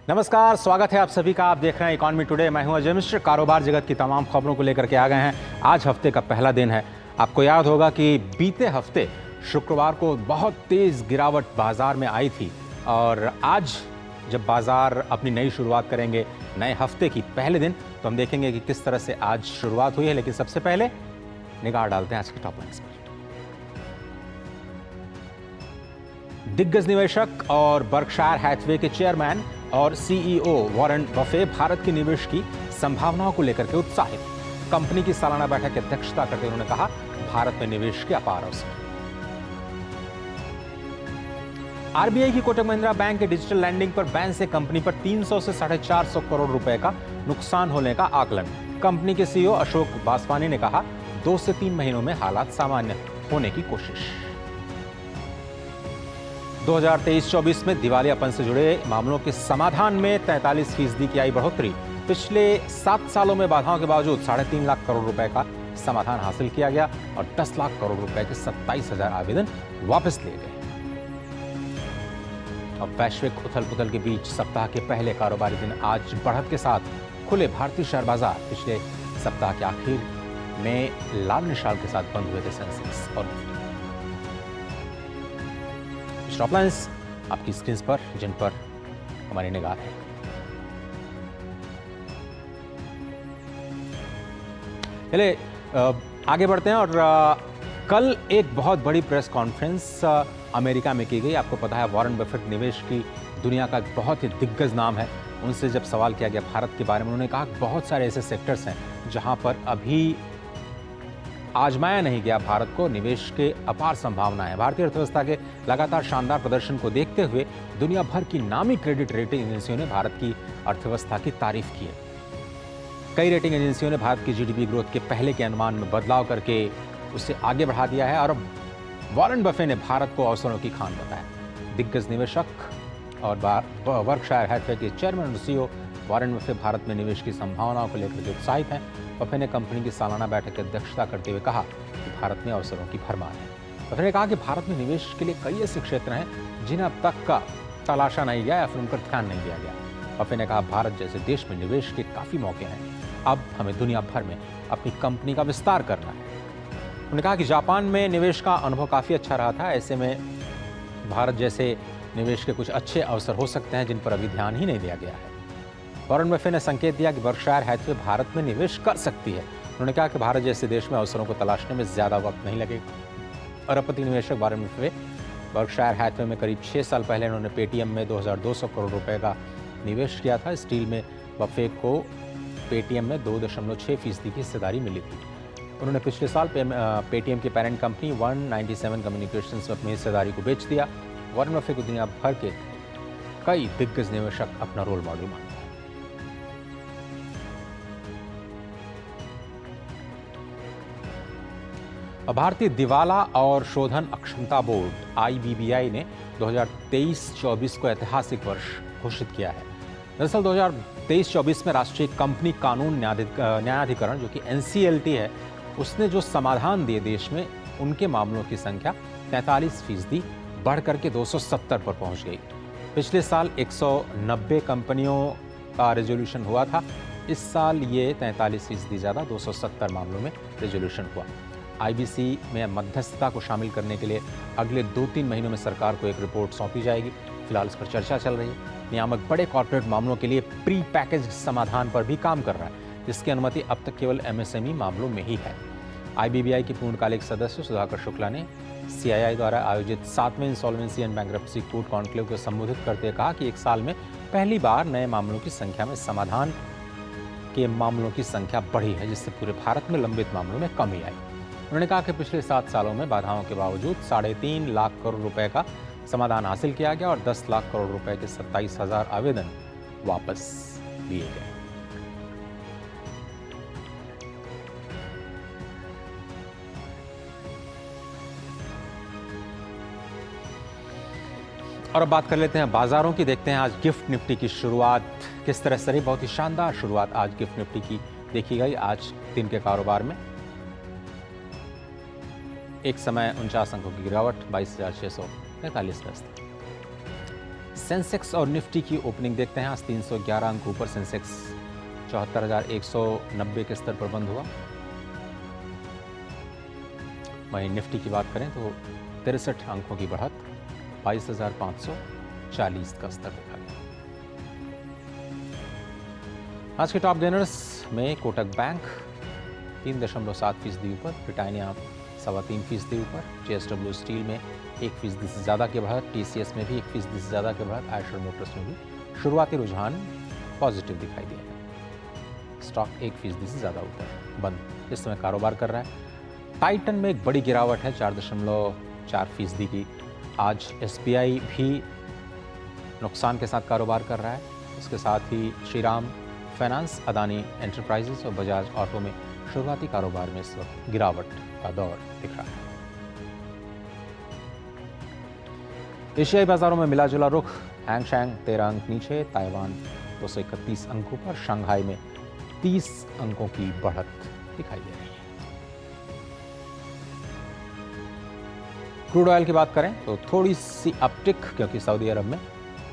नमस्कार, स्वागत है आप सभी का। आप देख रहे हैं इकोनॉमी टुडे। मैं हूं अजय मिश्र। कारोबार जगत की तमाम खबरों को लेकर के आ गए हैं। आज हफ्ते का पहला दिन है। आपको याद होगा कि बीते हफ्ते शुक्रवार को बहुत तेज गिरावट बाजार में आई थी और आज जब बाजार अपनी नई शुरुआत करेंगे नए हफ्ते की पहले दिन, तो हम देखेंगे कि किस तरह से आज शुरुआत हुई है। लेकिन सबसे पहले निगाह डालते हैं आज की टॉप लाइन्स पर। दिग्गज निवेशक और बर्कशायर हैथवे के चेयरमैन और सीईओ वॉरेन बफे भारत के निवेश की संभावनाओं को लेकर के उत्साहित। कंपनी की सालाना बैठक की अध्यक्षता करते हुए उन्होंने कहा, भारत में निवेश के अपार अवसर। आरबीआई की कोटक महिंद्रा बैंक के डिजिटल लैंडिंग पर बैन से कंपनी पर 300 से 450 करोड़ रुपए का नुकसान होने का आकलन। कंपनी के सीईओ अशोक वासवानी ने कहा, 2 से 3 महीनों में हालात सामान्य होने की कोशिश। 2023-24 में दिवालियापन से जुड़े मामलों के समाधान में 43% की आई बढ़ोतरी। पिछले 7 सालों में बाधाओं के बावजूद 3.5 लाख करोड़ रुपए का समाधान हासिल किया गया और 10 लाख करोड़ रुपए के 27,000 आवेदन वापस लिए गए। अब वैश्विक उथल-पुथल के बीच सप्ताह के पहले कारोबारी दिन आज बढ़त के साथ खुले भारतीय शेयर बाजार। पिछले सप्ताह के आखिर में लाल निशान के साथ बंद हुए थे सेंसेक्स और टॉप लाइन्स आपकी स्क्रीन पर, जिन पर हमारी निगाह है। चलिए आगे बढ़ते हैं और कल एक बहुत बड़ी प्रेस कॉन्फ्रेंस अमेरिका में की गई। आपको पता है वॉरेन बफेट निवेश की दुनिया का एक बहुत ही दिग्गज नाम है। उनसे जब सवाल किया गया भारत के बारे में, उन्होंने कहा बहुत सारे ऐसे सेक्टर्स हैं जहां पर अभी आजमाया नहीं गया भारत को निवेश के अपार संभावना है। भारतीय अर्थव्यवस्था के लगातार शानदार प्रदर्शन को देखते हुए दुनिया भर की नामी क्रेडिट रेटिंग एजेंसियों ने भारत की अर्थव्यवस्था की तारीफ की है। कई रेटिंग एजेंसियों ने भारत की जीडीपी ग्रोथ के पहले के अनुमान में बदलाव करके उसे आगे बढ़ा दिया है और अब वॉरेन बफे ने भारत को अवसरों की खान बताया। दिग्गज निवेशक और बर्कशायर हैथवे के चेयरमैन और सीईओ वॉरेन बफे भारत में निवेश की संभावनाओं को लेकर के उत्साहित हैं। बफे ने कंपनी की सालाना बैठक की अध्यक्षता करते हुए कहा कि भारत में अवसरों की भरमार है। बफे ने कहा कि भारत में निवेश के लिए कई ऐसे क्षेत्र हैं जिन्हें अब तक का तलाशा नहीं गया या फिर उन पर ध्यान नहीं दिया गया। बफे ने कहा, भारत जैसे देश में निवेश के काफी मौके हैं। अब हमें दुनिया भर में अपनी कंपनी का विस्तार करना है। उन्होंने कहा कि जापान में निवेश का अनुभव काफी अच्छा रहा था। ऐसे में भारत जैसे निवेश के कुछ अच्छे अवसर हो सकते हैं जिन पर अभी ध्यान ही नहीं दिया गया है। वॉरेन बफे ने संकेत दिया कि बर्कशायर हैथवे भारत में निवेश कर सकती है। उन्होंने कहा कि भारत जैसे देश में अवसरों को तलाशने में ज्यादा वक्त नहीं लगेगा। अरबपति निवेशक वॉरेन बफे बर्कशायर हैथवे में करीब 6 साल पहले उन्होंने पेटीएम में 2200 करोड़ रुपए का निवेश किया था। स्टील में बफे को पेटीएम में 2.6% की हिस्सेदारी मिली थी। उन्होंने पिछले साल पेटीएम की पेरेंट कंपनी 197 कम्युनिकेशंस में अपनी हिस्सेदारी को बेच दिया। वॉरेन बफे को दुनिया भर के कई दिग्गज निवेशक अपना रोल मॉडल मानते हैं। भारतीय दिवाला और शोधन अक्षमता बोर्ड IBBI ने 2023-24 को ऐतिहासिक वर्ष घोषित किया है। दरअसल 2023-24 में राष्ट्रीय कंपनी कानून न्यायाधिकरण जो कि NCLT है, उसने जो समाधान दिए देश में, उनके मामलों की संख्या 43% बढ़ करके 270 पर पहुंच गई। पिछले साल 190 कंपनियों का रेजोल्यूशन हुआ था। इस साल ये 43% ज़्यादा 270 मामलों में रेजोल्यूशन हुआ। IBC में मध्यस्थता को शामिल करने के लिए अगले 2-3 महीनों में सरकार को एक रिपोर्ट सौंपी जाएगी। फिलहाल इस पर चर्चा चल रही है। नियामक बड़े कॉर्पोरेट मामलों के लिए प्री पैकेज्ड समाधान पर भी काम कर रहा है, जिसकी अनुमति अब तक केवल MSME मामलों में ही है। IBBI के पूर्णकालिक सदस्य सुधाकर शुक्ला ने CII द्वारा आयोजित 7वें insolvency and bankruptcy court conclave को संबोधित करते कहा कि एक साल में पहली बार नए मामलों की संख्या में समाधान के मामलों की संख्या बढ़ी है, जिससे पूरे भारत में लंबित मामलों में कमी आई। उन्होंने कहा कि पिछले 7 सालों में बाधाओं के बावजूद 3.5 लाख करोड़ रुपए का समाधान हासिल किया गया और 10 लाख करोड़ रुपए के 27,000 आवेदन वापस लिए गए। और अब बात कर लेते हैं बाजारों की। देखते हैं आज गिफ्ट निफ्टी की शुरुआत किस तरह से रही। बहुत ही शानदार शुरुआत आज गिफ्ट निफ्टी की देखी गई। आज दिन के कारोबार में एक समय 49 अंकों की गिरावट 22,645 का स्तर। सेंसेक्स और निफ्टी की ओपनिंग देखते हैं। आज 311 अंक ऊपर सेंसेक्स 74,190 के स्तर पर बंद हुआ। वहीं निफ्टी की बात करें तो 63 अंकों की बढ़त 22,540 का स्तर देखा गया। आज के टॉप गेनर्स में कोटक बैंक 3.7% ऊपर, ब्रिटानिया 3.25% ऊपर, JSW स्टील में 1% से ज़्यादा की बढ़त, TCS में भी 1% से ज़्यादा की बढ़त, आयशर मोटर्स में भी शुरुआती रुझान पॉजिटिव दिखाई दिया है। स्टॉक 1% से ज़्यादा ऊपर बंद इस समय कारोबार कर रहा है। टाइटन में एक बड़ी गिरावट है 4.4% की। आज SBI भी नुकसान के साथ कारोबार कर रहा है। इसके साथ ही श्रीराम फाइनेंस, अदानी एंटरप्राइजेस और बजाज ऑटो में शुरुआती कारोबार में इस वक्त गिरावट का दौर दिख रहा है। एशियाई बाजारों में मिला जुला रुख, हैंगशैंग 13 अंक नीचे, ताइवान 231 अंकों पर, शंघाई में 30 अंकों की बढ़त दिखाई दे रही है। क्रूड ऑयल की बात करें तो थोड़ी सी अपटिक, क्योंकि सऊदी अरब में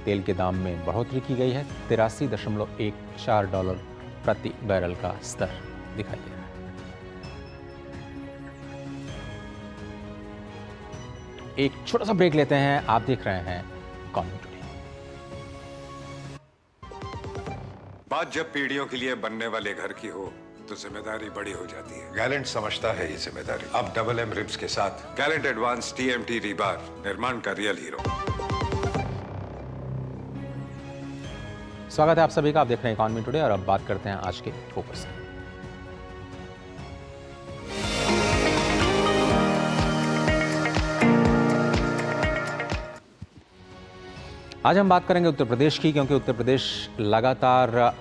तेल के दाम में बढ़ोतरी की गई है। $83.14 प्रति बैरल का स्तर दिखाई दे रहा है। एक छोटा सा ब्रेक लेते हैं। आप देख रहे हैं इकॉनमी टुडे। बात जब पीढ़ियों के लिए बनने वाले घर की हो तो जिम्मेदारी बड़ी हो जाती है। गैलेंट समझता है ये जिम्मेदारी। अब डबल एम रिब्स के साथ गैलेंट एडवांस TMT रीबार, निर्माण का रियल हीरो। स्वागत है आप सभी का। आप देख रहे हैं इकॉनमी टुडे और अब बात करते हैं आज के फोकस की। आज हम बात करेंगे उत्तर प्रदेश की, क्योंकि उत्तर प्रदेश लगातार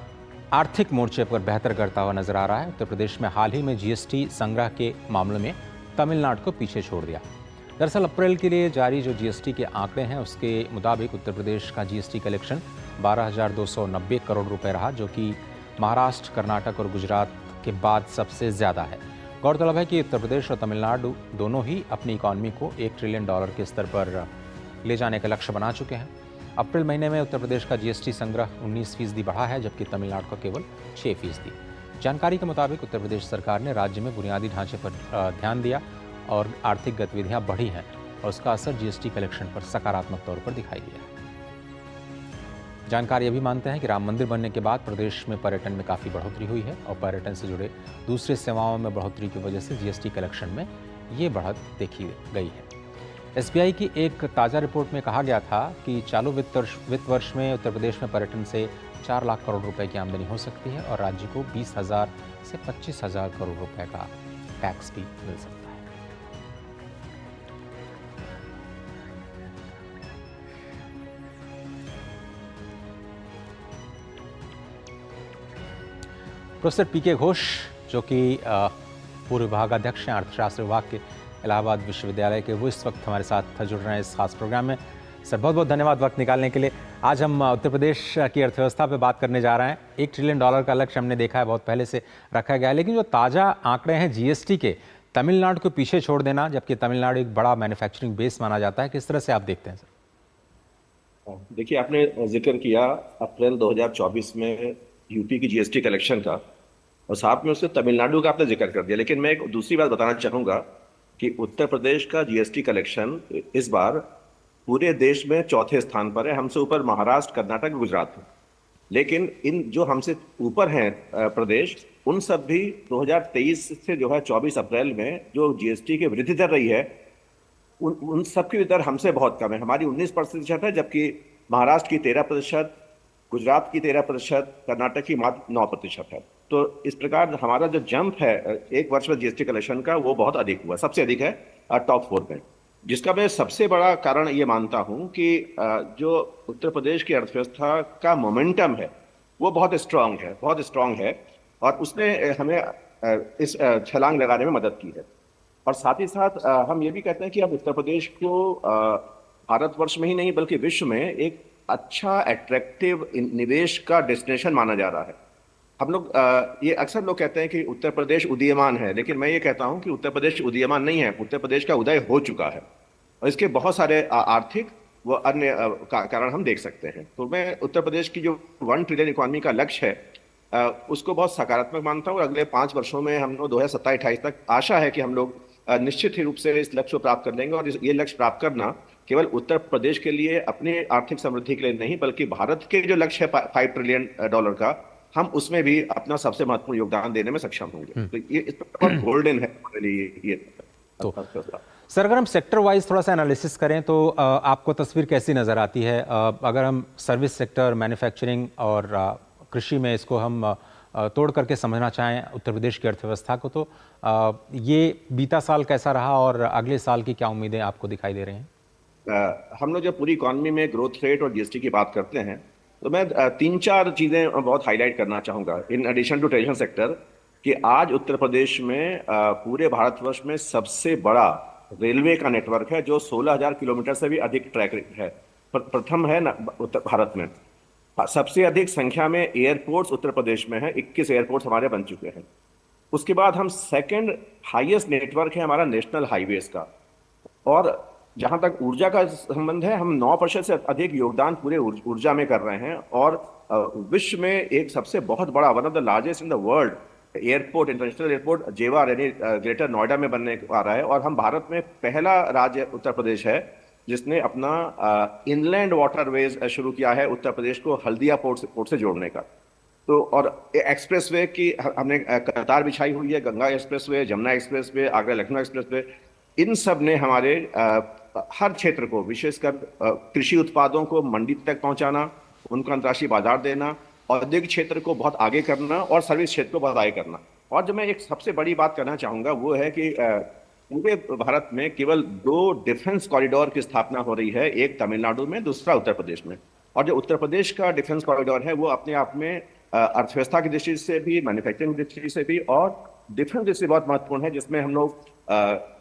आर्थिक मोर्चे पर बेहतर करता हुआ नजर आ रहा है। उत्तर प्रदेश में हाल ही में GST संग्रह के मामले में तमिलनाडु को पीछे छोड़ दिया। दरअसल अप्रैल के लिए जारी जो GST के आंकड़े हैं उसके मुताबिक उत्तर प्रदेश का GST कलेक्शन 12,290 करोड़ रुपए रहा, जो कि महाराष्ट्र, कर्नाटक और गुजरात के बाद सबसे ज़्यादा है। गौरतलब है कि उत्तर प्रदेश और तमिलनाडु दोनों ही अपनी इकॉनमी को $1 ट्रिलियन के स्तर पर ले जाने का लक्ष्य बना चुके हैं। अप्रैल महीने में उत्तर प्रदेश का GST संग्रह 19% बढ़ा है, जबकि तमिलनाडु का केवल 6%। जानकारी के मुताबिक उत्तर प्रदेश सरकार ने राज्य में बुनियादी ढांचे पर ध्यान दिया और आर्थिक गतिविधियां बढ़ी हैं और उसका असर GST कलेक्शन पर सकारात्मक तौर पर दिखाई दिया है। जानकारी अभी मानते हैं कि राम मंदिर बनने के बाद प्रदेश में पर्यटन में काफ़ी बढ़ोतरी हुई है और पर्यटन से जुड़े दूसरे सेवाओं में बढ़ोतरी की वजह से GST कलेक्शन में ये बढ़त देखी गई है। SBI की एक ताज़ा रिपोर्ट में कहा गया था कि चालू वित्त वर्ष में उत्तर प्रदेश में पर्यटन से 4 लाख करोड़ रुपए की आमदनी हो सकती है और राज्य को 20,000 से 25,000 करोड़ रुपए का टैक्स भी मिल सकता है। प्रोफेसर PK घोष, जो कि पूर्व विभागाध्यक्ष हैं अर्थशास्त्र विभाग के इलाहाबाद विश्वविद्यालय के, वो इस वक्त हमारे साथ जुड़ रहे हैं इस खास प्रोग्राम में। सर बहुत बहुत धन्यवाद वक्त निकालने के लिए। आज हम उत्तर प्रदेश की अर्थव्यवस्था पे बात करने जा रहे हैं। $1 ट्रिलियन का लक्ष्य हमने देखा है, बहुत पहले से रखा गया है, लेकिन जो ताज़ा आंकड़े हैं GST के, तमिलनाडु को पीछे छोड़ देना, जबकि तमिलनाडु एक बड़ा मैन्युफैक्चरिंग बेस माना जाता है, किस तरह से आप देखते हैं सर? देखिए, आपने जिक्र किया अप्रैल 2024 में यूपी की GST कलेक्शन का और साथ में उससे तमिलनाडु का आपने जिक्र कर दिया, लेकिन मैं एक दूसरी बात बताना चाहूँगा कि उत्तर प्रदेश का GST कलेक्शन इस बार पूरे देश में चौथे स्थान पर है। हमसे ऊपर महाराष्ट्र, कर्नाटक, गुजरात है, लेकिन इन जो हमसे ऊपर हैं प्रदेश, उन सब भी 2023 से जो है 24 अप्रैल में जो GST की वृद्धि दर रही है, उन सब की दर हमसे बहुत कम है। हमारी 19% है, जबकि महाराष्ट्र की 13%, गुजरात की 13%, कर्नाटक की मात्र 9% है। तो इस प्रकार हमारा जो जंप है एक वर्ष में GST कलेक्शन का, वो बहुत अधिक हुआ, सबसे अधिक है टॉप 4 में। जिसका मैं सबसे बड़ा कारण ये मानता हूं कि जो उत्तर प्रदेश की अर्थव्यवस्था का मोमेंटम है वो बहुत स्ट्रांग है और उसने हमें इस छलांग लगाने में मदद की है। और साथ ही साथ हम ये भी कहते हैं कि अब उत्तर प्रदेश को भारतवर्ष में ही नहीं बल्कि विश्व में एक अच्छा अट्रैक्टिव निवेश का डेस्टिनेशन माना जा रहा है। हम लोग ये अक्सर लोग कहते हैं कि उत्तर प्रदेश उदीयमान है, लेकिन मैं ये कहता हूं कि उत्तर प्रदेश उदीयमान नहीं है, उत्तर प्रदेश का उदय हो चुका है और इसके बहुत सारे आर्थिक वो अन्य कारण हम देख सकते हैं। तो मैं उत्तर प्रदेश की जो 1 ट्रिलियन इकोनॉमी का लक्ष्य है उसको बहुत सकारात्मक मानता हूँ। और अगले 5 वर्षों में हम लोग 2027-28 तक आशा है कि हम लोग निश्चित ही रूप से इस लक्ष्य को प्राप्त कर लेंगे। और ये लक्ष्य प्राप्त करना केवल उत्तर प्रदेश के लिए अपनी आर्थिक समृद्धि के लिए नहीं, बल्कि भारत के जो लक्ष्य है $5 ट्रिलियन का, हम उसमें भी अपना सबसे महत्वपूर्ण योगदान देने में सक्षम होंगे। तो ये इस पर बहुत गोल्डन है हमारे लिए ये तो फैसला। सर, अगर हम सेक्टर वाइज थोड़ा सा एनालिसिस करें तो आपको तस्वीर कैसी नज़र आती है? अगर हम सर्विस सेक्टर, मैन्युफैक्चरिंग और कृषि में इसको हम तोड़ करके समझना चाहें उत्तर प्रदेश की अर्थव्यवस्था को, तो ये बीता साल कैसा रहा और अगले साल की क्या उम्मीदें आपको दिखाई दे रही हैं? हम लोग जब पूरी इकॉनमी में ग्रोथ रेट और जीएसटी की बात करते हैं तो मैं 3-4 चीजें बहुत हाईलाइट करना चाहूंगा in addition to traditional sector, कि आज उत्तर प्रदेश में पूरे भारतवर्ष में सबसे बड़ा रेलवे का नेटवर्क है जो 16,000 किलोमीटर से भी अधिक ट्रैक है। प्रथम है उत्तर भारत में। सबसे अधिक संख्या में एयरपोर्ट्स उत्तर प्रदेश में है, 21 एयरपोर्ट्स हमारे बन चुके हैं। उसके बाद हम सेकंड हाईएस्ट नेटवर्क है हमारा नेशनल हाईवेज का। और जहां तक ऊर्जा का संबंध है, हम 9% से अधिक योगदान पूरे ऊर्जा में कर रहे हैं। और विश्व में एक सबसे बहुत बड़ा, one of the largest in the world airport, international airport जेवा यानी ग्रेटर नोएडा में बनने आ रहा है। और हम भारत में पहला राज्य उत्तर प्रदेश है जिसने अपना इनलैंड वाटरवेज शुरू किया है उत्तर प्रदेश को हल्दिया पोर्ट से जोड़ने का। तो और एक्सप्रेसवे की हमने कतार बिछाई हुई है, Ganga expressway, Jamuna expressway, Agra Lucknow expressway. इन सब ने हमारे हर क्षेत्र को, विशेषकर कृषि उत्पादों को मंडी तक पहुंचाना, उनको अंतर्राष्ट्रीय बाजार देना, औद्योगिक क्षेत्र को बहुत आगे करना और सर्विस क्षेत्र को बहुत आगे करना। और जो मैं एक सबसे बड़ी बात करना चाहूंगा वो है कि पूरे भारत में केवल 2 डिफेंस कॉरिडोर की स्थापना हो रही है, एक तमिलनाडु में, दूसरा उत्तर प्रदेश में। और जो उत्तर प्रदेश का डिफेंस कॉरिडोर है वो अपने आप में अर्थव्यवस्था की दृष्टि से भी, मैन्युफैक्चरिंग की दृष्टि से भी और डिफेंस दृष्टि से बहुत महत्वपूर्ण है, जिसमें हम लोग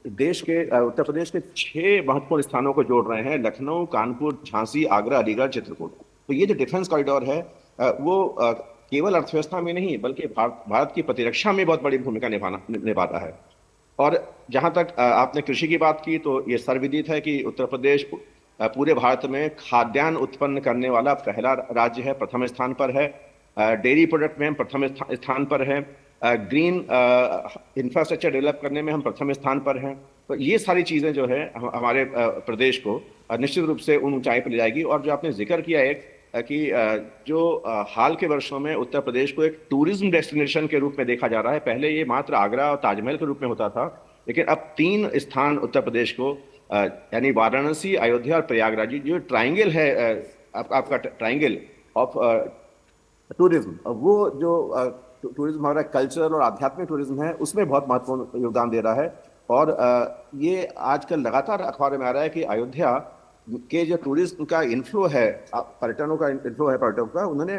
देश के उत्तर प्रदेश के 6 महत्वपूर्ण स्थानों को जोड़ रहे हैं: लखनऊ, कानपुर, झांसी, आगरा, अलीगढ़, चित्रकूट। तो ये जो डिफेंस कॉरिडोर है वो केवल अर्थव्यवस्था में नहीं बल्कि भारत की प्रतिरक्षा में बहुत बड़ी भूमिका निभाता है। और जहां तक आपने कृषि की बात की, तो ये सर्वविदित है कि उत्तर प्रदेश पूरे भारत में खाद्यान्न उत्पन्न करने वाला पहला राज्य है, प्रथम स्थान पर है। डेयरी प्रोडक्ट में हम प्रथम स्थान पर है। ग्रीन इंफ्रास्ट्रक्चर डेवलप करने में हम प्रथम स्थान पर हैं। तो ये सारी चीज़ें जो है हमारे प्रदेश को निश्चित रूप से उन ऊंचाई पर ले जाएगी। और जो आपने जिक्र किया एक कि जो हाल के वर्षों में उत्तर प्रदेश को एक टूरिज्म डेस्टिनेशन के रूप में देखा जा रहा है। पहले ये मात्र आगरा और ताजमहल के रूप में होता था, लेकिन अब 3 स्थान उत्तर प्रदेश को यानी वाराणसी, अयोध्या और प्रयागराज, जो ट्राइंगल है आपका ट्राइंगल ऑफ टूरिज्म, वो जो टूरिज्म हमारा कल्चरल और आध्यात्मिक टूरिज्म है उसमें बहुत महत्वपूर्ण योगदान दे रहा है। और ये आजकल लगातार अखबार में आ रहा है कि अयोध्या के जो टूरिज्म का इन्फ्लो है, पर्यटकों का इन्फ्लो है पर्यटकों का, उन्होंने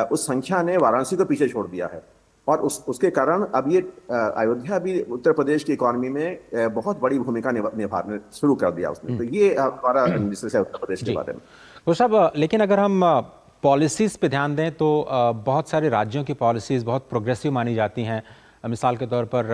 उस संख्या ने वाराणसी को पीछे छोड़ दिया है। और उसके कारण अब ये अयोध्या भी उत्तर प्रदेश की इकोनॉमी में बहुत बड़ी भूमिका निभाने शुरू कर दिया उसने। तो ये हमारा एनालिसिस है उत्तर प्रदेश के बारे में। तो साहब, लेकिन अगर हम पॉलिसीज़ पे ध्यान दें तो बहुत सारे राज्यों की पॉलिसीज़ बहुत प्रोग्रेसिव मानी जाती हैं। मिसाल के तौर पर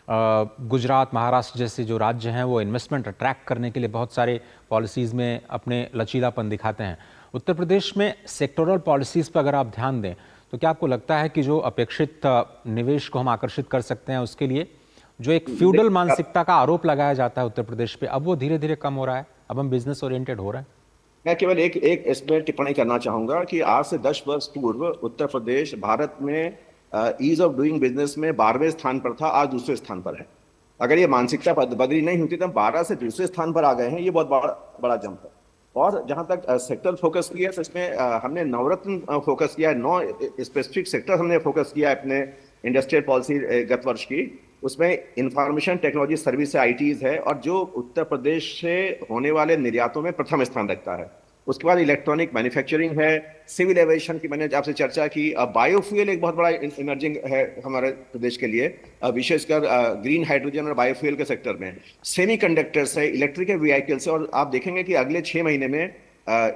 गुजरात, महाराष्ट्र जैसे जो राज्य हैं वो इन्वेस्टमेंट अट्रैक्ट करने के लिए बहुत सारे पॉलिसीज़ में अपने लचीलापन दिखाते हैं। उत्तर प्रदेश में सेक्टोरल पॉलिसीज़ पर अगर आप ध्यान दें तो क्या आपको लगता है कि जो अपेक्षित निवेश को हम आकर्षित कर सकते हैं उसके लिए जो एक फ्यूडल मानसिकता का आरोप लगाया जाता है उत्तर प्रदेश पे, अब वो धीरे धीरे कम हो रहा है, अब हम बिजनेस ओरिएंटेड हो रहे हैं? मैं केवल एक इसमें टिप्पणी करना चाहूंगा कि आज से 10 वर्ष पूर्व उत्तर प्रदेश भारत में ईज ऑफ डूइंग बिजनेस में 12वें स्थान पर था, आज दूसरे स्थान पर है। अगर ये मानसिकता बदली नहीं होती तो हम 12 से दूसरे स्थान पर आ गए हैं। ये बहुत बड़ा जंप है। और जहां तक सेक्टर फोकस किया तो इसमें हमने नवरत्न फोकस किया है, 9 स्पेसिफिक सेक्टर हमने फोकस किया है अपने इंडस्ट्रियल पॉलिसी गत वर्ष की। उसमें इंफॉर्मेशन टेक्नोलॉजी सर्विस आईटीज है और जो उत्तर प्रदेश से होने वाले निर्यातों में प्रथम स्थान रखता है। उसके बाद इलेक्ट्रॉनिक मैन्युफैक्चरिंग है, सिविल एविएशन की मैंने आपसे चर्चा की, बायोफ्यूल एक बहुत बड़ा इमर्जिंग है हमारे प्रदेश के लिए, विशेषकर ग्रीन हाइड्रोजन और बायोफ्यूल के सेक्टर में, सेमीकंडक्टर्स है, इलेक्ट्रिकल व्हीकल्स है। और आप देखेंगे कि अगले 6 महीने में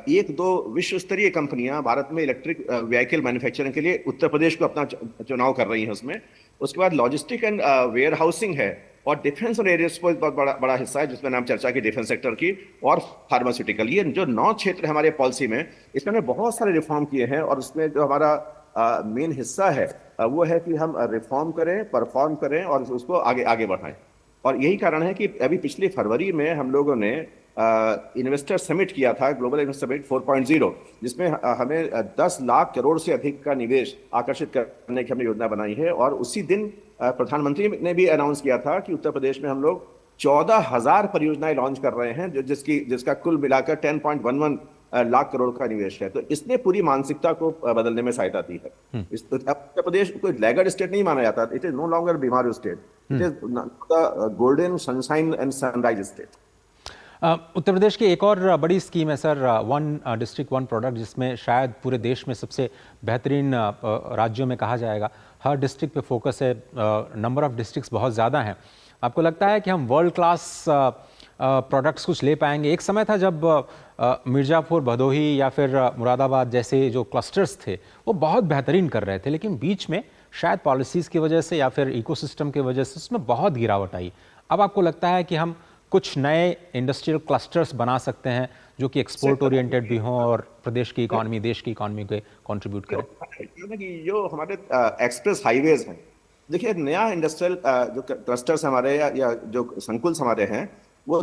1-2 विश्व स्तरीय कंपनियां भारत में इलेक्ट्रिक व्हीकल मैन्युफैक्चरिंग के लिए उत्तर प्रदेश को अपना चुनाव कर रही हैं उसमें। उसके बाद लॉजिस्टिक एंड वेयर हाउसिंग है और डिफेंस और एयरस्पेस बहुत बड़ा बड़ा हिस्सा है, जिसमें नाम चर्चा की डिफेंस सेक्टर की, और फार्मास्यूटिकल। ये जो 9 क्षेत्र हमारे पॉलिसी में, इसमें हमने बहुत सारे रिफॉर्म किए हैं। और उसमें जो हमारा मेन हिस्सा है वो है कि हम रिफॉर्म करें, परफॉर्म करें और उसको आगे आगे बढ़ाएं। और यही कारण है कि अभी पिछले फरवरी में हम लोगों ने इन्वेस्टर समिट किया था, ग्लोबल इन्वेस्टर समिट 4.0, जिसमें हमें 10 लाख करोड़ से अधिक का निवेश आकर्षित करने की हमने योजना बनाई है। और उसी दिन प्रधानमंत्री ने भी अनाउंस किया था कि उत्तर प्रदेश में हम लोग 14,000 परियोजनाएं लॉन्च कर रहे हैं, जिसका कुल मिलाकर 10.11 लाख करोड़ का निवेश है। तो इसने पूरी मानसिकता को बदलने में सहायता दी है। उत्तर प्रदेश कोई लैगर्ड स्टेट नहीं माना जाता। It is no longer BIMARU state, it is the golden sunshine and sunrise state. Uttar Pradesh की एक और बड़ी स्कीम है sir, one district one product, जिसमें शायद पूरे देश में सबसे बेहतरीन राज्यों में कहा जाएगा। हर डिस्ट्रिक्ट पे फोकस है, नंबर ऑफ डिस्ट्रिक्ट्स बहुत ज़्यादा हैं। आपको लगता है कि हम वर्ल्ड क्लास प्रोडक्ट्स कुछ ले पाएंगे? एक समय था जब मिर्ज़ापुर, भदोही या फिर मुरादाबाद जैसे जो क्लस्टर्स थे वो बहुत बेहतरीन कर रहे थे, लेकिन बीच में शायद पॉलिसीज़ की वजह से या फिर इकोसिस्टम की वजह से उसमें बहुत गिरावट आई। अब आपको लगता है कि हम कुछ नए इंडस्ट्रियल क्लस्टर्स बना सकते हैं जो कि एक्सपोर्ट ओरिएंटेड भी हों और प्रदेश की इकॉनमी, देश की इकॉनमी को कंट्रीब्यूट करें? जो हमारे एक्सप्रेस हाईवेज हैं, देखिए नया इंडस्ट्रियल जो क्लस्टर्स हमारे या जो संकुल्स हमारे हैं, वो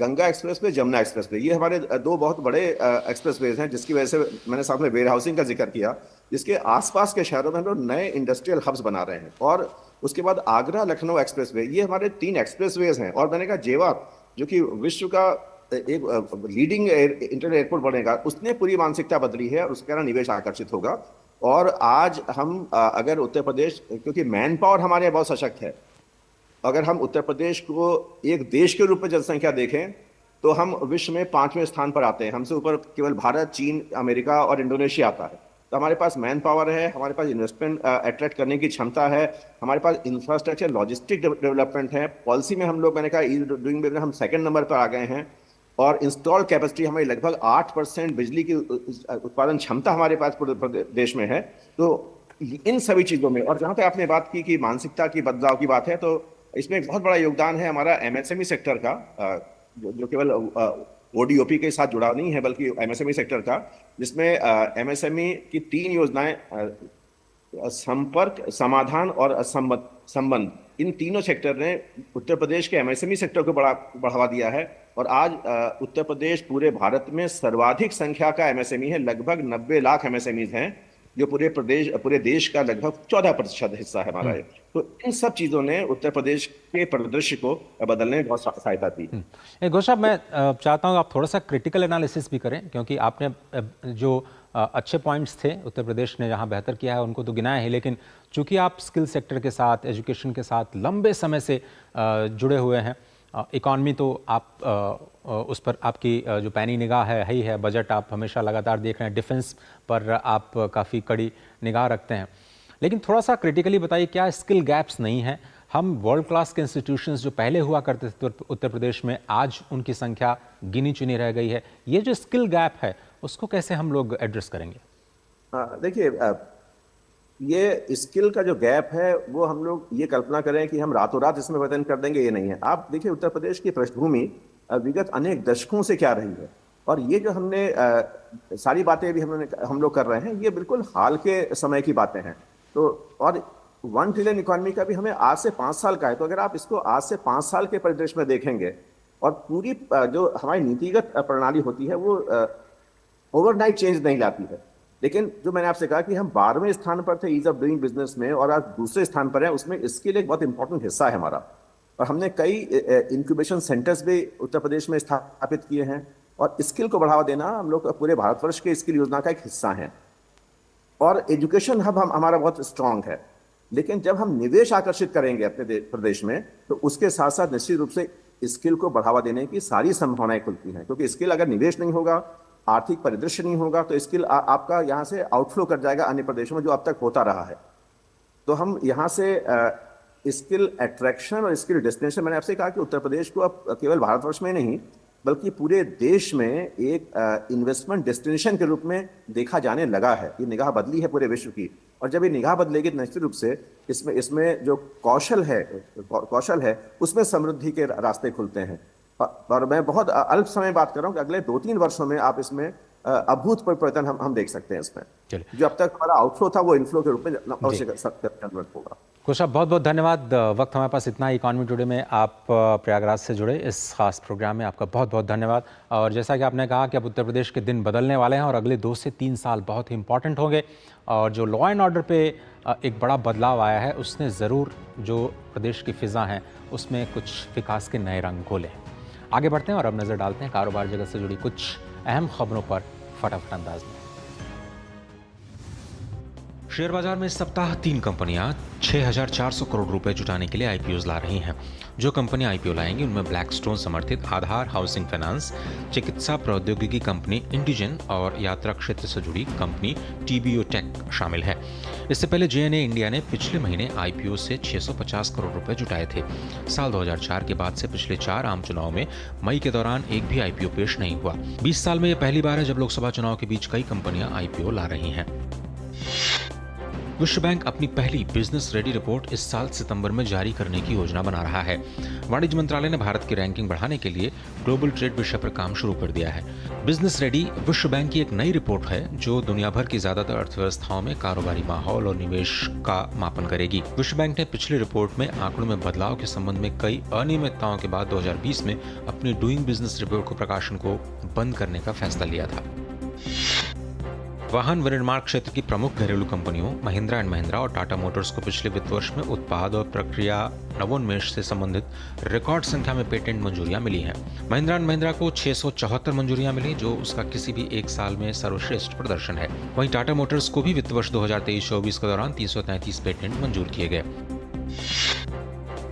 Ganga express way, Jamuna express way, ये हमारे दो बहुत बड़े एक्सप्रेस वेज हैं, जिसकी वजह से मैंने साथ में वेयर हाउसिंग का जिक्र किया। जिसके आसपास के शहरों में हम लोग नए इंडस्ट्रियल हब्स बना रहे हैं। और उसके बाद आगरा लखनऊ एक्सप्रेस वे, ये हमारे 3 एक्सप्रेस वेज हैं। और मैंने कहा जेवर, जो कि विश्व का एक लीडिंग इंटरनेशनल एयरपोर्ट बनेगा, उसने पूरी मानसिकता बदली है और उसके कारण निवेश आकर्षित होगा। और आज हम अगर उत्तर प्रदेश, क्योंकि मैन पावर हमारे यहाँ बहुत सशक्त है, अगर हम उत्तर प्रदेश को एक देश के रूप में जनसंख्या देखें तो हम विश्व में 5वें स्थान पर आते हैं। हमसे ऊपर केवल भारत, चीन, अमेरिका और इंडोनेशिया आता है। तो हमारे पास मैन पावर है, हमारे पास इन्वेस्टमेंट अट्रैक्ट करने की क्षमता है, हमारे पास इंफ्रास्ट्रक्चर, लॉजिस्टिक डेवलपमेंट है। पॉलिसी में हम लोग, मैंने कहा ईज ऑफ डूइंग बिजनेस, हम 2nd नंबर पर आ गए हैं। और इंस्टॉल कैपेसिटी हमारी लगभग 8% बिजली की उत्पादन क्षमता हमारे पास पूरे देश में है। तो इन सभी चीज़ों में, और जहाँ तक आपने बात की कि मानसिकता की बदलाव की बात है, तो इसमें एक बहुत बड़ा योगदान है हमारा एमएसएमई सेक्टर का, जो केवल ओडीओपी के साथ जुड़ा नहीं है बल्कि एमएसएमई सेक्टर का, जिसमें एमएसएमई की 3 योजनाएं, संपर्क, समाधान और संबंध, इन तीनों सेक्टर ने उत्तर प्रदेश के एमएसएमई सेक्टर को बढ़ावा दिया है। और आज उत्तर प्रदेश पूरे भारत में सर्वाधिक संख्या का एमएसएमई है। लगभग 90 लाख एमएसएमईज हैं, जो पूरे देश का लगभग 14% हिस्सा है हमारा। तो इन सब चीजों ने उत्तर प्रदेश के परिदृश्य को बदलने में बहुत सहायता दी। घोष साहब, मैं चाहता हूँ आप थोड़ा सा क्रिटिकल एनालिसिस भी करें, क्योंकि आपने जो अच्छे पॉइंट्स थे उत्तर प्रदेश ने जहाँ बेहतर किया है उनको तो गिनाया है, लेकिन चूंकि आप स्किल सेक्टर के साथ, एजुकेशन के साथ लंबे समय से जुड़े हुए हैं, इकॉनमी तो आप उस पर आपकी जो पैनी निगाह है ही है, बजट आप हमेशा लगातार देख रहे हैं, डिफेंस पर आप काफ़ी कड़ी निगाह रखते हैं, लेकिन थोड़ा सा क्रिटिकली बताइए, क्या स्किल गैप्स नहीं हैं? हम वर्ल्ड क्लास के इंस्टीट्यूशंस जो पहले हुआ करते थे उत्तर प्रदेश में, आज उनकी संख्या गिनी चुनी रह गई है। ये जो स्किल गैप है उसको कैसे हम लोग एड्रेस करेंगे? देखिए, ये स्किल का जो गैप है वो हम लोग ये कल्पना करें कि हम रातों रात इसमें परिवर्तन कर देंगे, ये नहीं है। आप देखिए उत्तर प्रदेश की पृष्ठभूमि विगत अनेक दशकों से क्या रही है, और ये जो हमने सारी बातें भी हम लोग कर रहे हैं, ये बिल्कुल हाल के समय की बातें हैं। तो और 1 ट्रिलियन इकोनॉमी का भी हमें आज से 5 साल का है। तो अगर आप इसको आज से 5 साल के परिदृश्य में देखेंगे, और पूरी जो हमारी नीतिगत प्रणाली होती है वो ओवरनाइट चेंज नहीं लाती है। लेकिन जो मैंने आपसे कहा कि हम 12वें स्थान पर थे ईज ऑफ डूइंग बिजनेस में, और आज दूसरे स्थान पर है, उसमें स्किल एक बहुत इंपॉर्टेंट हिस्सा है हमारा। और हमने कई इंक्यूबेशन सेंटर्स भी उत्तर प्रदेश में स्थापित किए हैं। और स्किल को बढ़ावा देना हम लोग पूरे भारतवर्ष के स्किल योजना का एक हिस्सा है। और एजुकेशन हब हमारा बहुत स्ट्रांग है। लेकिन जब हम निवेश आकर्षित करेंगे अपने प्रदेश में, तो उसके साथ साथ निश्चित रूप से स्किल को बढ़ावा देने की सारी संभावनाएं खुलती हैं। क्योंकि स्किल अगर निवेश नहीं होगा, आर्थिक परिदृश्य नहीं होगा, तो स्किल आपका यहाँ से आउटफ्लो कर जाएगा अन्य प्रदेशों में, जो अब तक होता रहा है। तो हम यहाँ से स्किल अट्रैक्शन और स्किल डेस्टिनेशन, मैंने आपसे कहा कि उत्तर प्रदेश को अब केवल भारतवर्ष में नहीं बल्कि पूरे देश में एक इन्वेस्टमेंट डेस्टिनेशन के रूप में देखा जाने लगा है। ये निगाह बदली है पूरे विश्व की। और जब ये निगाह बदलेगी तो निश्चित रूप से इसमें इसमें जो कौशल है उसमें समृद्धि के रास्ते खुलते हैं। और मैं बहुत अल्प समय बात कर रहा हूँ कि अगले 2-3 वर्षों में आप इसमें अभूतपूर्व परिवर्तन हम देख सकते हैं इसमें। जो अब तक हमारा आउटफ्लो था वो इनफ्लो के रूप में अवश्य कन्वर्ट होगा। खुश साहब, बहुत बहुत धन्यवाद। वक्त हमारे पास इतना ही। इकॉनमी टुडे में आप प्रयागराज से जुड़े इस खास प्रोग्राम में आपका बहुत बहुत धन्यवाद। और जैसा कि आपने कहा कि अब उत्तर प्रदेश के दिन बदलने वाले हैं और अगले 2 से 3 साल बहुत ही इंपॉर्टेंट होंगे, और जो लॉ एंड ऑर्डर पे एक बड़ा बदलाव आया है उसने ज़रूर जो प्रदेश की फ़िज़ा हैं उसमें कुछ विकास के नए रंग घोले हैं। आगे बढ़ते हैं और अब नज़र डालते हैं कारोबार जगत से जुड़ी कुछ अहम खबरों पर फटाफट अंदाज में। शेयर बाजार में इस सप्ताह 3 कंपनियां 6,400 करोड़ रुपए जुटाने के लिए आईपीओ ला रही हैं। जो कंपनियां आईपीओ लाएंगी उनमें ब्लैकस्टोन समर्थित आधार हाउसिंग फाइनेंस, चिकित्सा प्रौद्योगिकी कंपनी इंडिजन और यात्रा क्षेत्र से जुड़ी कंपनी टीबीओ टेक शामिल है। इससे पहले जेएनए इंडिया ने पिछले महीने आईपीओ से 650 करोड़ रुपए जुटाए थे। साल 2004 के बाद से पिछले 4 आम चुनाव में मई के दौरान एक भी आईपीओ पेश नहीं हुआ। 20 साल में यह पहली बार है जब लोकसभा चुनाव के बीच कई कंपनियां आईपीओ ला रही हैं। विश्व बैंक अपनी पहली बिजनेस रेडी रिपोर्ट इस साल सितंबर में जारी करने की योजना बना रहा है। वाणिज्य मंत्रालय ने भारत की रैंकिंग बढ़ाने के लिए ग्लोबल ट्रेड विषय पर काम शुरू कर दिया है। बिजनेस रेडी विश्व बैंक की एक नई रिपोर्ट है जो दुनिया भर की ज्यादातर अर्थव्यवस्थाओं में कारोबारी माहौल और निवेश का मापन करेगी। विश्व बैंक ने पिछली रिपोर्ट में आंकड़ों में बदलाव के संबंध में कई अनियमितताओं के बाद 2020 में अपनी डूइंग बिजनेस रिपोर्ट को प्रकाशन को बंद करने का फैसला लिया था। वाहन विनिर्माण क्षेत्र की प्रमुख घरेलू कंपनियों महिंद्रा एंड महिंद्रा और टाटा मोटर्स को पिछले वित्त वर्ष में उत्पाद और प्रक्रिया नवोन्मेष से संबंधित रिकॉर्ड संख्या में पेटेंट मंजूरियां मिली हैं। महिंद्रा एंड महिंद्रा को 674 मंजूरियां मिली, जो उसका किसी भी एक साल में सर्वश्रेष्ठ प्रदर्शन है। वहीं टाटा मोटर्स को भी वित्त वर्ष 2023-24 के दौरान 333 पेटेंट मंजूर किए गए।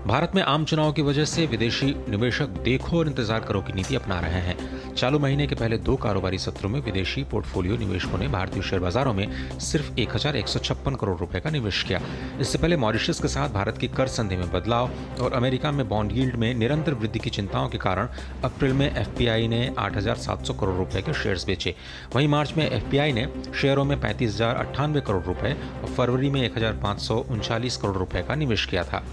भारत में आम चुनाव की वजह से विदेशी निवेशक देखो और इंतजार करो की नीति अपना रहे हैं। चालू महीने के पहले 2 कारोबारी सत्रों में विदेशी पोर्टफोलियो निवेशकों ने भारतीय शेयर बाजारों में सिर्फ 1,156 करोड़ रुपए का निवेश किया। इससे पहले मॉरिशस के साथ भारत की कर संधि में बदलाव और अमेरिका में बॉन्ड यील्ड में निरंतर वृद्धि की चिंताओं के कारण अप्रैल में एफपीआई ने 8,700 करोड़ रुपए के शेयर्स बेचे। वहीं मार्च में एफपीआई ने शेयरों में 35,098 करोड़ रुपए और फरवरी में 1,539 करोड़ रुपए का निवेश किया था।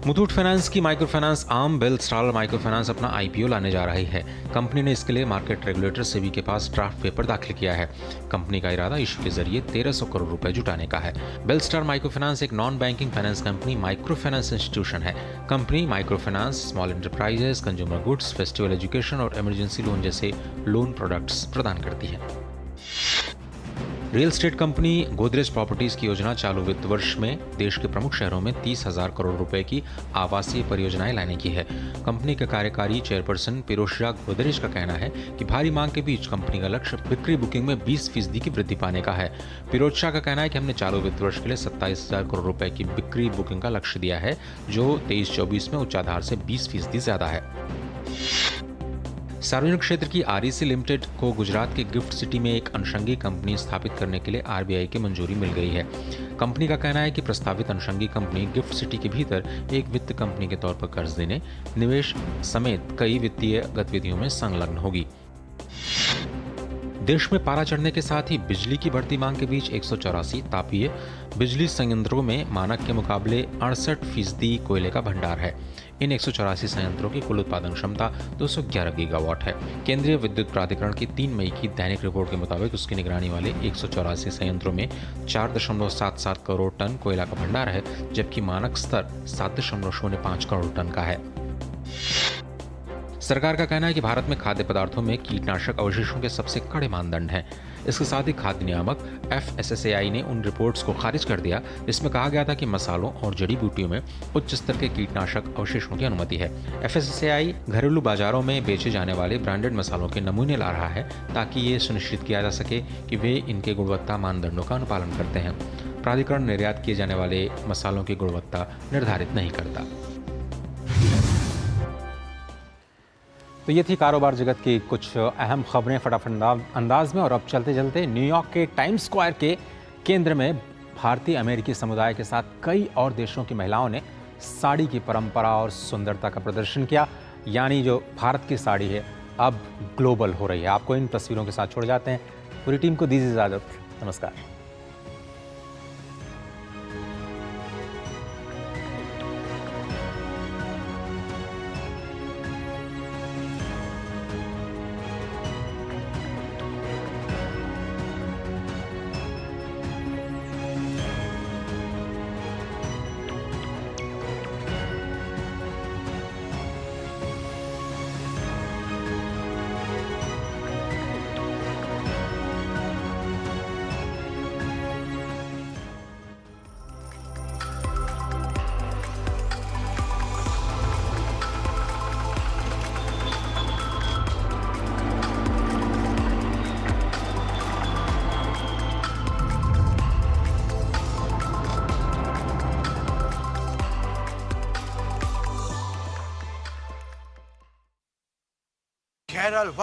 मुथूट फाइनेंस की micro finance arm Belstar micro finance अपना आईपीओ लाने जा रही है। कंपनी ने इसके लिए मार्केट रेगुलेटर सेबी के पास ड्राफ्ट पेपर दाखिल किया है। कंपनी का इरादा इश्यू के जरिए 1,300 करोड़ रुपए जुटाने का है। बेलस्टार माइक्रो फाइनेंस एक non banking finance company micro finance institution है। Company micro finance, small enterprises, consumer goods, festival education और इमरजेंसी लोन जैसे लोन प्रोडक्ट्स प्रदान करती है। Real estate company Godrej properties की योजना चालू वित्त वर्ष में देश के प्रमुख शहरों में 30,000 करोड़ रुपए की आवासीय परियोजनाएं लाने की है। कंपनी के कार्यकारी चेयरपर्सन पिरोशा गोदरेज का कहना है कि भारी मांग के बीच कंपनी का लक्ष्य बिक्री बुकिंग में 20% की वृद्धि पाने का है। पिरोशा का कहना है कि हमने चालू वित्त वर्ष के लिए 27,000 करोड़ रुपए की बिक्री बुकिंग का लक्ष्य दिया है, जो 23-24 में उच्च आधार से 20% ज्यादा है। सार्वजनिक क्षेत्र की आरईसी लिमिटेड को गुजरात के गिफ्ट सिटी में एक अनुषंगी कंपनी स्थापित करने के लिए आरबीआई की मंजूरी मिल गई है। कंपनी का कहना है कि प्रस्तावित अनुषंगी कंपनी गिफ्ट सिटी के भीतर एक वित्त कंपनी के तौर पर कर्ज देने, निवेश समेत कई वित्तीय गतिविधियों में संलग्न होगी। देश में पारा चढ़ने के साथ ही बिजली की बढ़ती मांग के बीच 184 तापीय बिजली संयंत्रों में मानक के मुकाबले 68% कोयले का भंडार है। इन 184 संयंत्रों की कुल उत्पादन क्षमता 211 गीगावाट है। केंद्रीय विद्युत प्राधिकरण की 3 मई की दैनिक रिपोर्ट के मुताबिक उसकी निगरानी वाले 184 संयंत्रों में 4.77 करोड़ टन कोयला का भंडार है, जबकि मानक स्तर 7.05 करोड़ टन का है। सरकार का कहना है कि भारत में खाद्य पदार्थों में कीटनाशक अवशेषों के सबसे कड़े मानदंड हैं। इसके साथ ही खाद्य नियामक FSSAI ने उन रिपोर्ट्स को खारिज कर दिया जिसमें कहा गया था कि मसालों और जड़ी बूटियों में उच्च स्तर के कीटनाशक अवशेषों की अनुमति है। FSSAI घरेलू बाजारों में बेचे जाने वाले ब्रांडेड मसालों के नमूने ला रहा है ताकि ये सुनिश्चित किया जा सके कि वे इनके गुणवत्ता मानदंडों का अनुपालन करते हैं। प्राधिकरण निर्यात किए जाने वाले मसालों की गुणवत्ता निर्धारित नहीं करता। तो ये थी कारोबार जगत की कुछ अहम खबरें फटाफट अंदाज में। और अब चलते चलते न्यूयॉर्क के टाइम्स स्क्वायर के केंद्र में भारतीय अमेरिकी समुदाय के साथ कई और देशों की महिलाओं ने साड़ी की परंपरा और सुंदरता का प्रदर्शन किया। यानी जो भारत की साड़ी है अब ग्लोबल हो रही है। आपको इन तस्वीरों के साथ छोड़ जाते हैं। पूरी टीम को दीजिए इजाजत। नमस्कार। बहरहाल